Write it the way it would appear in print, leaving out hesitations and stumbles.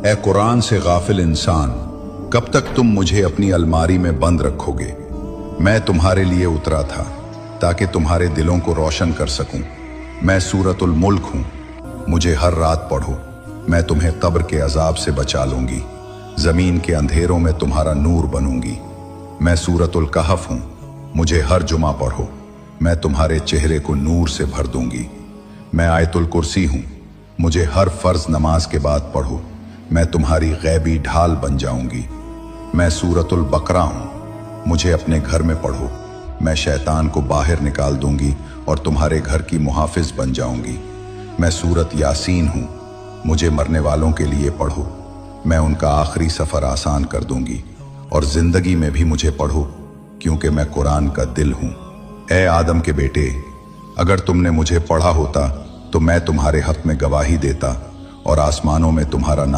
اے قرآن سے غافل انسان، کب تک تم مجھے اپنی الماری میں بند رکھوگے؟ میں تمہارے لیے اترا تھا تاکہ تمہارے دلوں کو روشن کر سکوں۔ میں سورۃ الملک ہوں، مجھے ہر رات پڑھو، میں تمہیں قبر کے عذاب سے بچا لوں گی، زمین کے اندھیروں میں تمہارا نور بنوں گی۔ میں سورۃ الکہف ہوں، مجھے ہر جمعہ پڑھو، میں تمہارے چہرے کو نور سے بھر دوں گی۔ میں آیت الکرسی ہوں، مجھے ہر فرض نماز کے بعد پڑھو، میں تمہاری غیبی ڈھال بن جاؤں گی۔ میں سورۃ البقرہ ہوں، مجھے اپنے گھر میں پڑھو، میں شیطان کو باہر نکال دوں گی اور تمہارے گھر کی محافظ بن جاؤں گی۔ میں سورۃ یاسین ہوں، مجھے مرنے والوں کے لیے پڑھو، میں ان کا آخری سفر آسان کر دوں گی، اور زندگی میں بھی مجھے پڑھو کیونکہ میں قرآن کا دل ہوں۔ اے آدم کے بیٹے، اگر تم نے مجھے پڑھا ہوتا تو میں تمہارے حق میں گواہی دیتا اور آسمانوں میں تمہارا نام